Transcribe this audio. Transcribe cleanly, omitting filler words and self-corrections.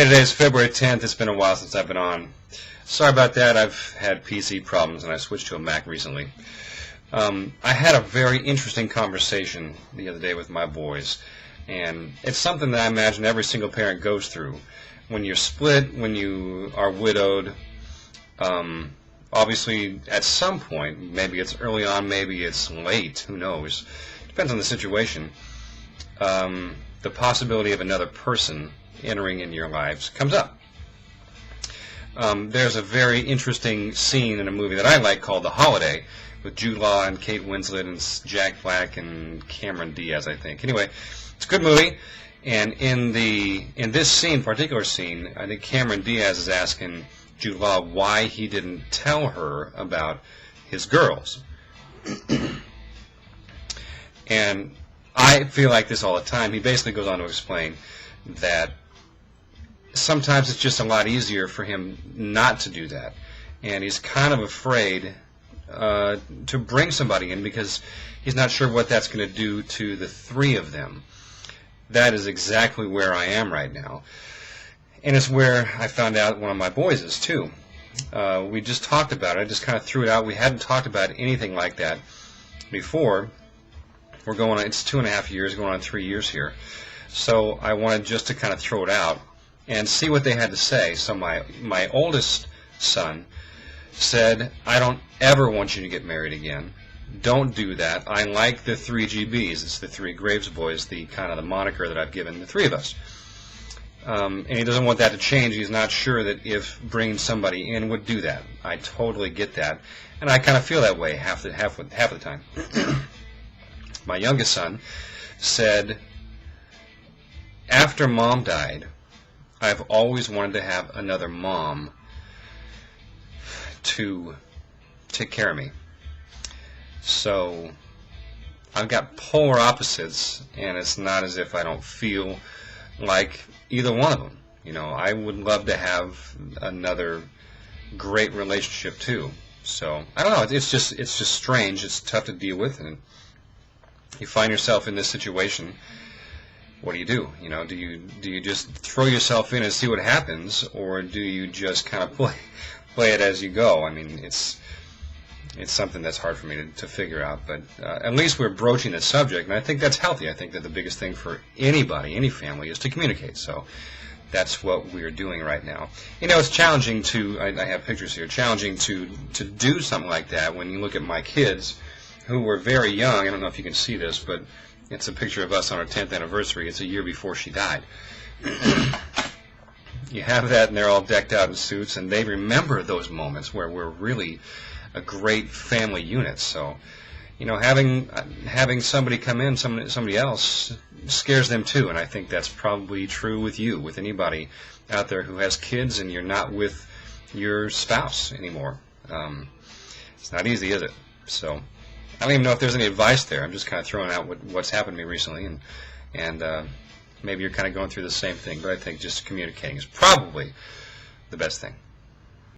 Hey, today's February 10th. It's been a while since I've been on. Sorry about that. I've had PC problems and I switched to a Mac recently. I had a very interesting conversation the other day with my boys, and it's something that I imagine every single parent goes through. When you're split, when you are widowed, obviously at some point, maybe it's early on, maybe it's late, who knows, depends on the situation, the possibility of another person entering in your lives comes up. There's a very interesting scene in a movie that I like called The Holiday, with Jude Law and Kate Winslet and Jack Black and Cameron Diaz, I think. Anyway, it's a good movie, and in this particular scene, I think Cameron Diaz is asking Jude Law why he didn't tell her about his girls. And I feel like this all the time. He basically goes on to explain that sometimes it's just a lot easier for him not to do that, and he's kind of afraid to bring somebody in because he's not sure what that's going to do to the three of them. That is exactly where I am right now, and it's where I found out one of my boys is too. We just talked about it. I just kind of threw it out. We hadn't talked about anything like that before. We're going on, it's 2.5 years, going on 3 years here, so I wanted just to kind of throw it out and see what they had to say. So my oldest son said, I don't ever want you to get married again. Don't do that. I like the 3 GBs. It's the 3 Graves Boys, the kind of the moniker that I've given the 3 of us. And he doesn't want that to change. He's not sure that if bringing somebody in would do that. I totally get that. And I kind of feel that way half the time. My youngest son said, after Mom died, I've always wanted to have another mom to take care of me. So I've got polar opposites, and it's not as if I don't feel like either one of them. You know, I would love to have another great relationship too. So I don't know. It's just strange. It's tough to deal with, and you find yourself in this situation. What do? You know, do you just throw yourself in and see what happens, or do you just kind of play it as you go? I mean, it's something that's hard for me to figure out, but at least we're broaching the subject, and I think that's healthy. I think that the biggest thing for anybody, any family, is to communicate. So that's what we're doing right now. You know, it's challenging I have pictures here, challenging to do something like that when you look at my kids, who were very young. I don't know if you can see this, but it's a picture of us on our 10th anniversary. It's a year before she died. You have that, and they're all decked out in suits, and they remember those moments where we're really a great family unit. So, you know, having somebody come in, somebody else, scares them too, and I think that's probably true with you, with anybody out there who has kids and you're not with your spouse anymore. It's not easy, is it? So I don't even know if there's any advice there. I'm just kind of throwing out what's happened to me recently, and maybe you're kind of going through the same thing, but I think just communicating is probably the best thing.